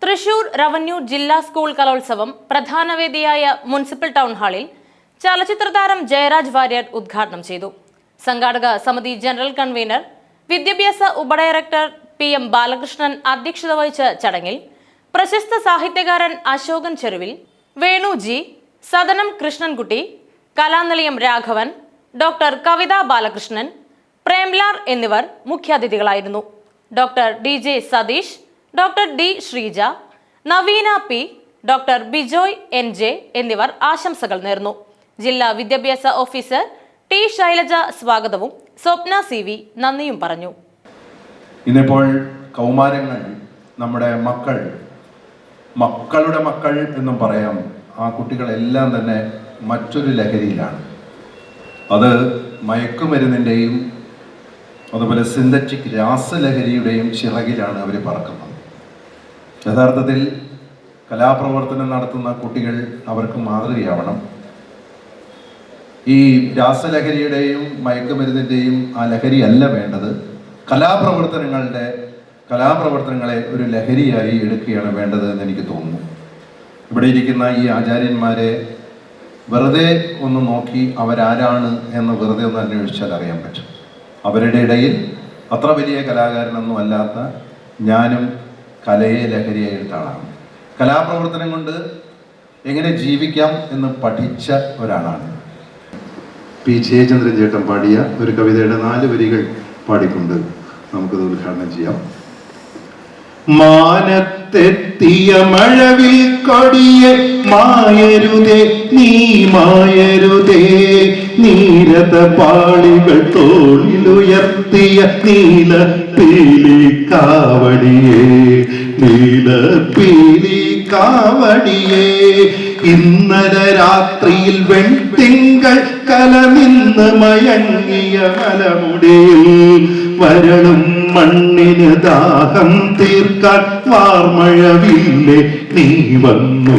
Thrissur revenue ജില്ലാ school കലോത്സവം പ്രധാന വേദിയായ മുനിസിപ്പൽ ടൗൺ ഹാളിൽ ചലച്ചിത്രതാരം ജയരാജ് വാര്യർ ഉദ്ഘാടനം ചെയ്തു. സംഘാടക സമിതി ജനറൽ കൺവീനർ വിദ്യാഭ്യാസ ഉപഡയറക്ടർ PM ബാലകൃഷ്ണൻ അധ്യക്ഷത വഹിച്ച ചടങ്ങിൽ പ്രശസ്ത സാഹിത്യകാരൻ അശോകൻ ചെറുവിൽ, വേണു ജി, സദനം കൃഷ്ണൻകുട്ടി, കലാനിലയം രാഘവൻ, ഡോക്ടർ കവിത ബാലകൃഷ്ണൻ, പ്രേംലാർ എന്നിവർ മുഖ്യാതിഥികളായിരുന്നു. Doctor DJ Satheesh, doctor D Sreeja, Naveena P, doctor Bijoy NJ എന്നിവർ ആശംസകൾ നേർന്നു. ജില്ലാ വിദ്യാഭ്യാസ ഓഫീസർ T ശൈലജ സ്വാഗതവും സ്വപ്ന CV നന്ദിയും പറഞ്ഞു. ഇന്നിപ്പോൾ കൗമാരങ്ങൾ, നമ്മുടെ മക്കളുടെ മക്കൾ എന്നും പറയാം, ആ കുട്ടികളെല്ലാം തന്നെ മറ്റൊരു ലഹരിയിലാണ്. അത് മയക്കുമരുന്നിൻ്റെയും അതുപോലെ സിന്തറ്റിക് രാസലഹരിയുടെയും ചിറകിലാണ് അവർ പറക്കുന്നത്. യഥാർത്ഥത്തിൽ കലാപ്രവർത്തനം നടത്തുന്ന കുട്ടികൾ അവർക്ക് മാതൃകയാവണം. ഈ രാസലഹരിയുടെയും മയക്കുമരുന്നിൻ്റെയും ആ ലഹരി അല്ല വേണ്ടത്. കലാപ്രവർത്തനങ്ങളെ ഒരു ലഹരിയായി എടുക്കുകയാണ് വേണ്ടത് എന്ന് എനിക്ക് തോന്നുന്നു. ഇവിടെ ഇരിക്കുന്ന ഈ ആചാര്യന്മാരെ വെറുതെ ഒന്ന് നോക്കി അവരാരാണ് എന്ന് വെറുതെ ഒന്ന് അന്വേഷിച്ചാൽ അറിയാൻ പറ്റും. അവരുടെ ഇടയിൽ അത്ര വലിയ കലാകാരനൊന്നും അല്ലാത്ത ഞാനും കലയെ ലഹരിയായി എടുത്ത ആളാണ്. കലാപ്രവർത്തനം കൊണ്ട് എങ്ങനെ ജീവിക്കാം എന്ന് പഠിച്ച ഒരാളാണ്. P ജയചന്ദ്രൻ ചേട്ടൻ പാടിയ ഒരു കവിതയുടെ 4 വരികൾ പാടിക്കൊണ്ട് നമുക്കത് ഉദ്ഘാടനം ചെയ്യാം. മാനത്തെത്തിയ മഴവിൽ കൊടിയെ മായരുതേ, നീ മായരുതേ, നീരത പാളികൾ തോളിലുയർത്തിയ നീല പീലി കാവടിയേ, നീല പീലി കാവടിയേ. ഇന്നലെ രാത്രിയിൽ വെൺതിങ്കൾ കലനിന്ന് മയങ്ങിയ മലമുടിയിൽ വരളും മണ്ണിന് ദാഹം തീർക്കാൻ വാർമഴവില്ലേ നീ വന്നു.